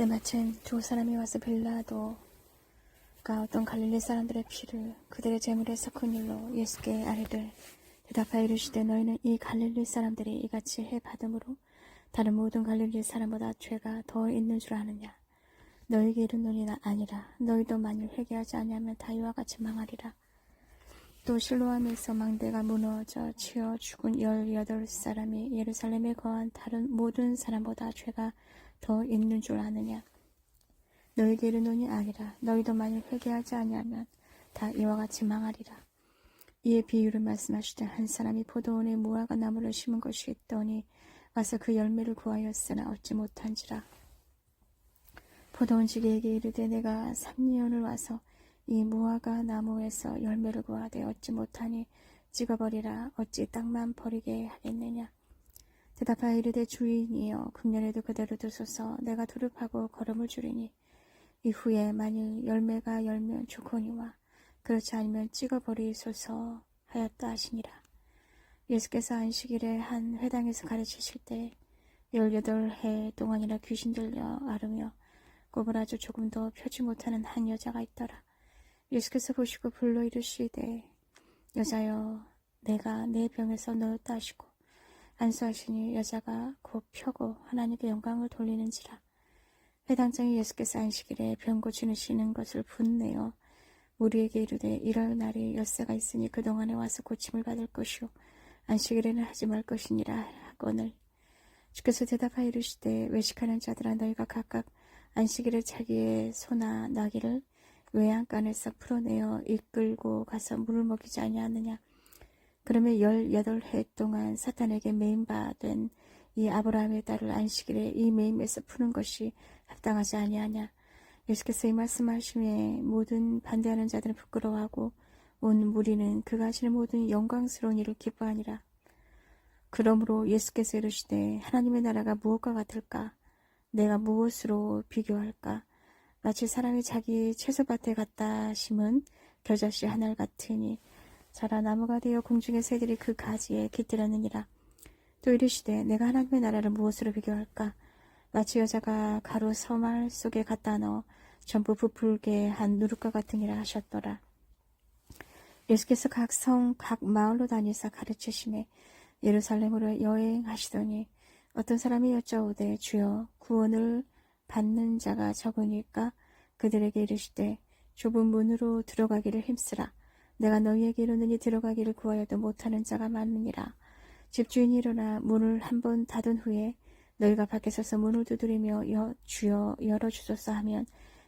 때마침 두 사람이 와서 빌라도가 어떤 갈릴리 사람들의 피를 그들의 제물에 섞은 일로 예수께 아뢰되 대답하여 이르시되 너희는 이 갈릴리 사람들이 이같이 해 받음으로 다른 모든 갈릴리 사람보다 죄가 더 있는 줄 아느냐. 너희에게 이르노니나 아니라. 너희도 만일 회개하지 아니하면 다 이와 같이 망하리라. 또 실로암에서 망대가 무너져 치어 죽은 18사람이 예루살렘에 거한 다른 모든 사람보다 죄가 더 있는 줄 아느냐. 너희에게 이르노니 아니라. 너희도 만일 회개하지 아니하면 다 이와 같이 망하리라. 이에 비유를 말씀하시되 한 사람이 포도원에 무화과 나무를 심은 것이 있더니 와서 그 열매를 구하였으나 얻지 못한지라. 포도원지기에게 이르되 내가 3년을 와서 이 무화과 나무에서 열매를 구하되 얻지 못하니 찍어버리라. 어찌 땅만 버리게 하겠느냐. 대답하여 이르되 주인이여 금년에도 그대로 두소서. 내가 두릅하고 거름을 주리니 이후에 만일 열매가 열면 좋거니와 그렇지 않으면 찍어버리소서 하였다 하시니라. 예수께서 안식일에 한 회당에서 가르치실 때 18해 동안이나 귀신 들려 앓으며 꼽을 아주 조금도 펴지 못하는 한 여자가 있더라. 예수께서 보시고 불러 이르시되 여자여 내가 내 병에서 너였다 하시고 안수하시니 여자가 곧 펴고 하나님께 영광을 돌리는지라. 회당장이 예수께서 안식일에 병 고치시는 것을 분내어 우리에게 이르되 이럴 날이 엿새가 있으니 그동안에 와서 고침을 받을 것이요 안식일에는 하지 말 것이니라 하거늘. 주께서 대답하여 이르시되 외식하는 자들아 너희가 각각 안식일에 자기의 소나 나귀를 외양간에서 풀어내어 이끌고 가서 물을 먹이지 아니하느냐. 그러면 18해 동안 사탄에게 매임받은 이 아브라함의 딸을 안식일에 이 매임에서 푸는 것이 합당하지 아니하냐. 예수께서 이 말씀하심에 모든 반대하는 자들은 부끄러워하고 온 무리는 그가 하시는 모든 영광스러운 일을 기뻐하니라. 그러므로 예수께서 이르시되 하나님의 나라가 무엇과 같을까? 내가 무엇으로 비교할까? 마치 사람이 자기 채소밭에 갖다 심은 겨자씨 하늘 같으니 자라 나무가 되어 공중의 새들이 그 가지에 깃들었느니라. 또 이르시되 내가 하나님의 나라를 무엇으로 비교할까? 마치 여자가 가루 서말 속에 갖다 넣어 전부 부풀게 한 누룩과 같으니라 하셨더라. 예수께서 각 성, 각 마을로 다니사 가르치심에 예루살렘으로 여행하시더니 어떤 사람이 여짜오되 주여 구원을 받는 자가 적으니까 그들에게 이르시되 좁은 문으로 들어가기를 힘쓰라. 내가 너희에게 이르노니 들어가기를 구하여도 못하는 자가 많으니라. 집주인이 일어나 문을 한번 닫은 후에 너희가 밖에 서서 문을 두드리며 주여 열어주소서 하면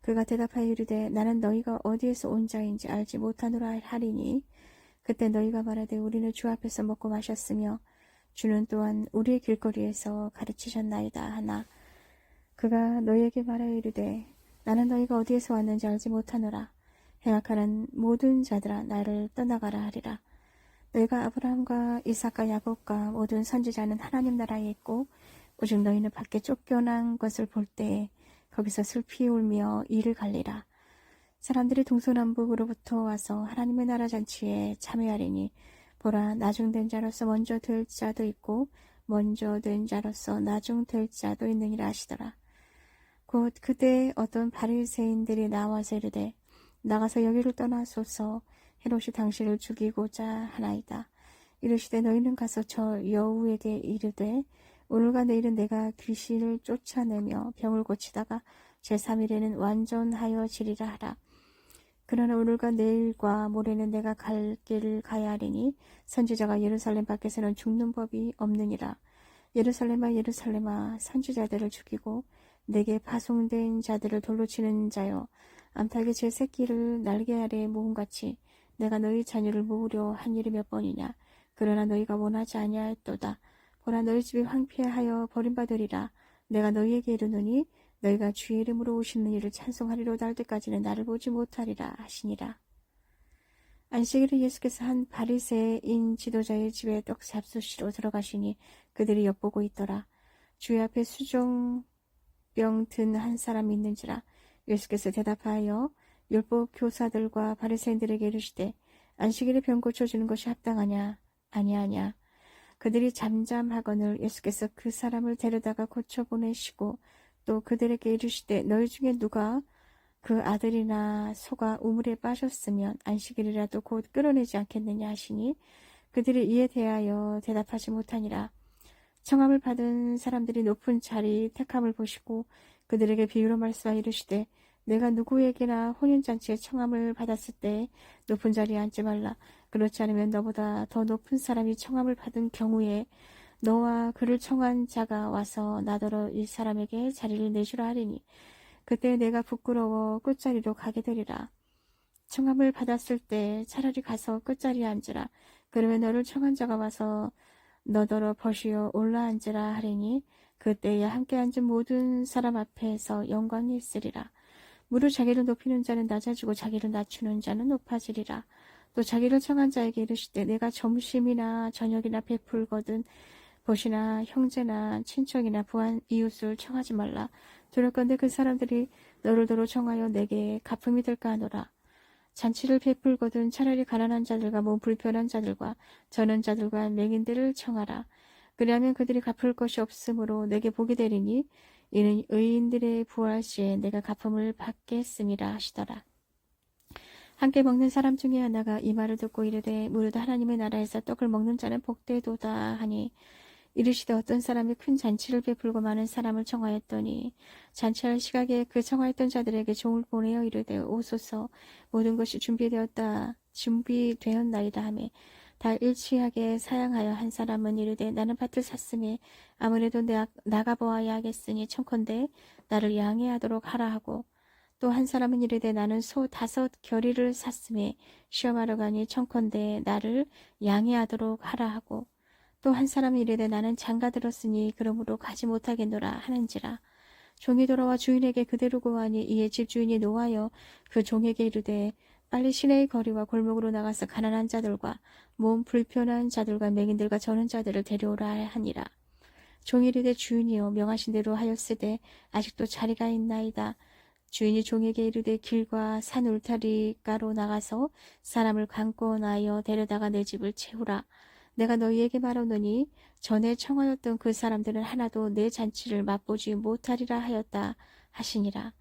그가 대답하여 이르되 나는 너희가 어디에서 온 자인지 알지 못하노라 하리니 그때 너희가 말하되 우리는 주 앞에서 먹고 마셨으며 주는 또한 우리의 길거리에서 가르치셨나이다 하나 그가 너희에게 말하여 이르되 나는 너희가 어디에서 왔는지 알지 못하노라. 행악하는 모든 자들아 나를 떠나가라 하리라. 너희가 아브라함과 이삭과 야곱과 모든 선지자는 하나님 나라에 있고 오직 너희는 밖에 쫓겨난 것을 볼 때에 거기서 슬피 울며 이를 갈리라. 사람들이 동서남북으로부터 와서 하나님의 나라 잔치에 참여하리니 보라 나중된 자로서 먼저 될 자도 있고 먼저 된 자로서 나중될 자도 있느니라 하시더라. 곧 그때 어떤 바리새인들이 나와서 이르되 나가서 여기를 떠나소서 헤롯이 당신을 죽이고자 하나이다. 이르시되 너희는 가서 저 여우에게 이르되 오늘과 내일은 내가 귀신을 쫓아내며 병을 고치다가 제3일에는 완전하여 지리라 하라. 그러나 오늘과 내일과 모레는 내가 갈 길을 가야 하리니 선지자가 예루살렘 밖에서는 죽는 법이 없느니라. 예루살렘아 예루살렘아 선지자들을 죽이고 내게 파송된 자들을 돌로 치는 자여 암탉이 제 새끼를 날개 아래에 모음같이 내가 너희 자녀를 모으려 한 일이 몇 번이냐. 그러나 너희가 원하지 아니하였도다. 보라 너희 집이 황폐하여 버림받으리라. 내가 너희에게 이르노니 너희가 주의 이름으로 오시는 이를 찬송하리로다 할 때까지는 나를 보지 못하리라 하시니라. 안식일에 예수께서 한 바리새인 지도자의 집에 떡 잡수시러 들어가시니 그들이 엿보고 있더라. 주의 앞에 수종병 든 한 사람이 있는지라. 예수께서 대답하여 율법 교사들과 바리새인들에게 이르시되 안식일에 병 고쳐주는 것이 합당하냐? 아니하냐. 그들이 잠잠하거늘 예수께서 그 사람을 데려다가 고쳐보내시고 또 그들에게 이르시되 너희 중에 누가 그 아들이나 소가 우물에 빠졌으면 안식일이라도 곧 끌어내지 않겠느냐 하시니 그들이 이에 대하여 대답하지 못하니라. 청함을 받은 사람들이 높은 자리 택함을 보시고 그들에게 비유로 말씀하여 이르시되 내가 누구에게나 혼인잔치에 청함을 받았을 때 높은 자리에 앉지 말라. 그렇지 않으면 너보다 더 높은 사람이 청함을 받은 경우에 너와 그를 청한 자가 와서 나더러 이 사람에게 자리를 내주라 하리니 그때 내가 부끄러워 끝자리로 가게 되리라. 청함을 받았을 때 차라리 가서 끝자리에 앉으라. 그러면 너를 청한 자가 와서 너더러 버시어 올라앉으라 하리니 그때에 함께 앉은 모든 사람 앞에서 영광이 있으리라. 무릇 자기를 높이는 자는 낮아지고 자기를 낮추는 자는 높아지리라. 또 자기를 청한 자에게 이르시되 내가 점심이나 저녁이나 베풀거든 벗이나 형제나 친척이나 부한 이웃을 청하지 말라. 두렵건대 그 사람들이 너를 도로 청하여 내게 갚음이 될까 하노라. 잔치를 베풀거든 차라리 가난한 자들과 몸 불편한 자들과 저는 자들과 맹인들을 청하라. 그리하면 그들이 갚을 것이 없으므로 내게 복이 되리니 이는 의인들의 부활 시에 내가 갚음을 받겠음이라 하시더라. 함께 먹는 사람 중에 하나가 이 말을 듣고 이르되 무릇 하나님의 나라에서 떡을 먹는 자는 복되도다 하니 이르시되 어떤 사람이 큰 잔치를 베풀고 많은 사람을 청하였더니 잔치할 시각에 그 청하였던 자들에게 종을 보내어 이르되 오소서 모든 것이 준비되었나이다 하매 다 일치하게 사양하여 한 사람은 이르되 나는 밭을 샀으니 아무래도 나가보아야 하겠으니 청컨대 나를 양해하도록 하라 하고 또 한 사람은 이르되 나는 소 5 겨리를 샀으니 시험하러 가니 청컨대 나를 양해하도록 하라 하고 또 한 사람은 이르되 나는 장가 들었으니 그러므로 가지 못하겠노라 하는지라. 종이 돌아와 주인에게 그대로 고하니 이에 집주인이 노하여 그 종에게 이르되 빨리 시내의 거리와 골목으로 나가서 가난한 자들과 몸 불편한 자들과 맹인들과 저는 자들을 데려오라 하니라. 종이 이르되 주인이여 명하신 대로 하였으되 아직도 자리가 있나이다. 주인이 종에게 이르되 길과 산 울타리가로 나가서 사람을 강권하여 데려다가 내 집을 채우라. 내가 너희에게 말하노니 전에 청하였던 그 사람들은 하나도 내 잔치를 맛보지 못하리라 하였다 하시니라.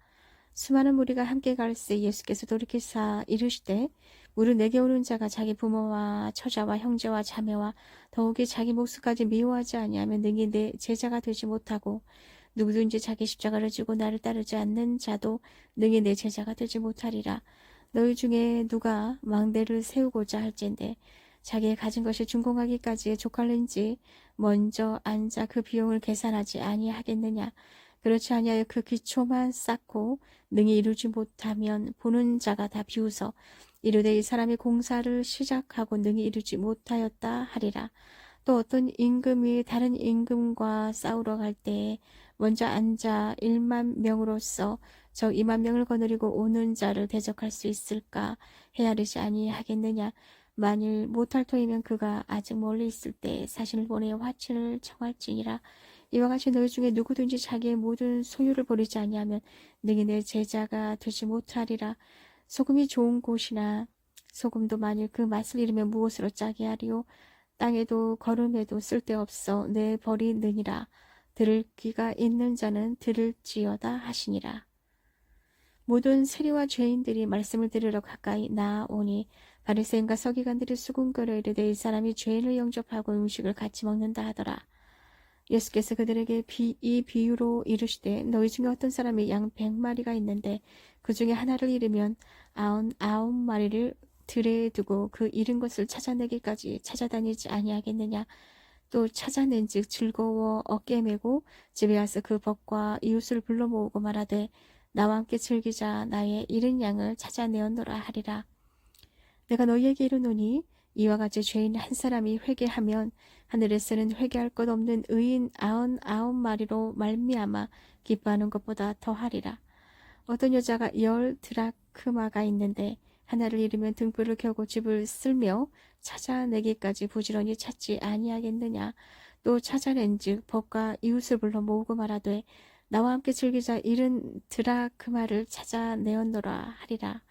수많은 무리가 함께 갈새 예수께서 돌이키사 이르시되 무릇 내게 오는 자가 자기 부모와 처자와 형제와 자매와 더욱이 자기 목숨까지 미워하지 아니하면 능히 내 제자가 되지 못하고 누구든지 자기 십자가를 지고 나를 따르지 않는 자도 능히 내 제자가 되지 못하리라. 너희 중에 누가 망대를 세우고자 할진대 자기의 가진 것이 준공하기까지에 족할는지 먼저 앉아 그 비용을 계산하지 아니하겠느냐. 그렇지 아니하여 그 기초만 쌓고 능히 이루지 못하면 보는 자가 다 비웃어 이르되 이 사람이 공사를 시작하고 능히 이루지 못하였다 하리라. 또 어떤 임금이 다른 임금과 싸우러 갈 때에 먼저 앉아 1만 명으로서 저 2만 명을 거느리고 오는 자를 대적할 수 있을까 헤아리지 아니하겠느냐. 만일 못할 터이면 그가 아직 멀리 있을 때 사신을 보내어 화친을 청할지니라. 이와 같이 너희 중에 누구든지 자기의 모든 소유를 버리지 아니하면 능히 내 제자가 되지 못하리라. 소금이 좋은 곳이나 소금도 만일 그 맛을 잃으면 무엇으로 짜게 하리요. 땅에도 거름에도 쓸데없어 내 버리느니라. 들을 귀가 있는 자는 들을지어다 하시니라. 모든 세리와 죄인들이 말씀을 들으러 가까이 나아오니 바리새인과 서기관들이 수군거려 이르되 이 사람이 죄인을 영접하고 음식을 같이 먹는다 하더라. 예수께서 그들에게 이 비유로 이르시되 너희 중에 어떤 사람이 양 100마리가 있는데 그 중에 하나를 잃으면 99마리를 들에 두고 그 잃은 것을 찾아내기까지 찾아다니지 아니하겠느냐. 또 찾아낸즉 즐거워 어깨에 메고 집에 와서 그 벗과 이웃을 불러 모으고 말하되 나와 함께 즐기자. 나의 잃은 양을 찾아내었노라 하리라. 내가 너희에게 이르노니 이와 같이 죄인 한 사람이 회개하면 하늘에서는 회개할 것 없는 의인 99마리로 말미암아 기뻐하는 것보다 더하리라. 어떤 여자가 10 드라크마가 있는데 하나를 잃으면 등불을 켜고 집을 쓸며 찾아내기까지 부지런히 찾지 아니하겠느냐. 또 찾아낸즉 벗과 이웃을 불러 모으고 말하되 나와 함께 즐기자. 잃은 드라크마를 찾아내었노라 하리라.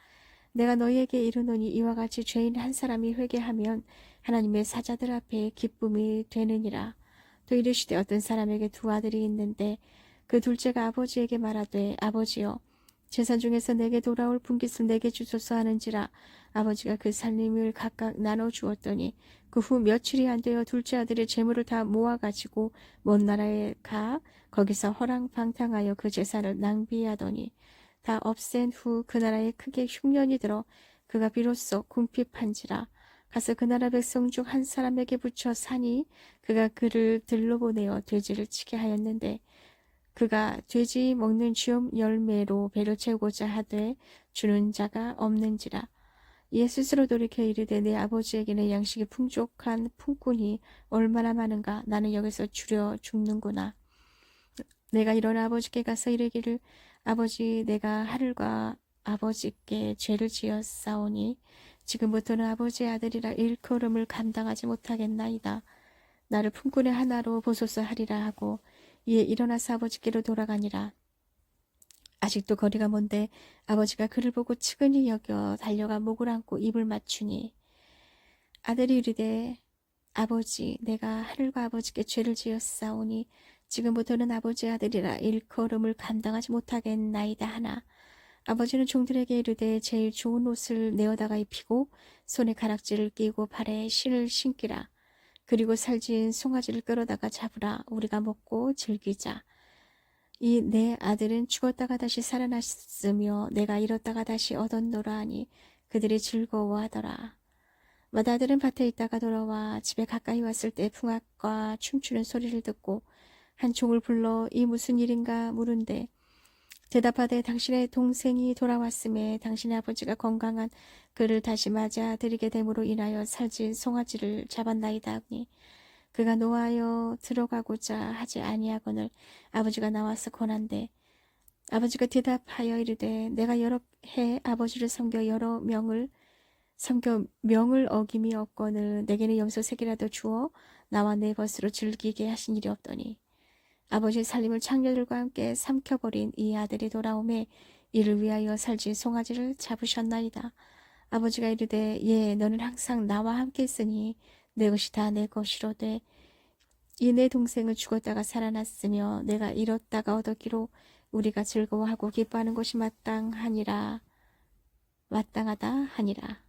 내가 너희에게 이르노니 이와 같이 죄인 한 사람이 회개하면 하나님의 사자들 앞에 기쁨이 되느니라. 또 이르시되 어떤 사람에게 2 아들이 있는데 그 둘째가 아버지에게 말하되 아버지여 재산 중에서 내게 돌아올 분깃을 내게 주소서 하는지라. 아버지가 그 살림을 각각 나눠 주었더니 그 후 며칠이 안 되어 둘째 아들의 재물을 다 모아가지고 먼 나라에 가 거기서 허랑방탕하여 그 재산을 낭비하더니 다 없앤 후 그 나라에 크게 흉년이 들어 그가 비로소 궁핍한지라. 가서 그 나라 백성 중 한 사람에게 붙여 사니 그가 그를 들러보내어 돼지를 치게 하였는데 그가 돼지 먹는 쥐엄 열매로 배를 채우고자 하되 주는 자가 없는지라. 이에 스스로 돌이켜 이르되 내 아버지에게는 양식이 풍족한 품꾼이 얼마나 많은가. 나는 여기서 주려 죽는구나. 내가 일어나 아버지께 가서 이르기를 아버지 내가 하늘과 아버지께 죄를 지었사오니 지금부터는 아버지의 아들이라 일컬음을 감당하지 못하겠나이다. 나를 품꾼의 하나로 보소서 하리라 하고 이에 일어나서 아버지께로 돌아가니라. 아직도 거리가 먼데 아버지가 그를 보고 측은히 여겨 달려가 목을 안고 입을 맞추니 아들이 이르되 아버지 내가 하늘과 아버지께 죄를 지었사오니 지금부터는 아버지의 아들이라 일컬음을 감당하지 못하겠나이다 하나 아버지는 종들에게 이르되 제일 좋은 옷을 내어다가 입히고 손에 가락지를 끼고 발에 실을 신기라. 그리고 살진 송아지를 끌어다가 잡으라. 우리가 먹고 즐기자. 이 내 아들은 죽었다가 다시 살아났으며 내가 잃었다가 다시 얻었노라 하니 그들이 즐거워하더라. 맏아들은 밭에 있다가 돌아와 집에 가까이 왔을 때 풍악과 춤추는 소리를 듣고 한 종을 불러 이 무슨 일인가 물은데 대답하되 당신의 동생이 돌아왔음에 당신의 아버지가 건강한 그를 다시 맞아 드리게 됨으로 인하여 살진 송아지를 잡았나이다 하니 그가 노하여 들어가고자 하지 아니하거늘 아버지가 나와서 권한대 아버지가 대답하여 이르되 내가 여러 해 아버지를 섬겨 여러 명을 어김이 없거늘 내게는 염소 3개라도 주어 나와 내 벗으로 즐기게 하신 일이 없더니 아버지의 살림을 창녀들과 함께 삼켜버린 이 아들이 돌아오매 이를 위하여 살진 송아지를 잡으셨나이다. 아버지가 이르되 예 너는 항상 나와 함께 있으니 내 것이 다 내 것이로되 이 내 동생은 죽었다가 살아났으며 내가 잃었다가 얻었기로 우리가 즐거워하고 기뻐하는 것이 마땅하다 하니라.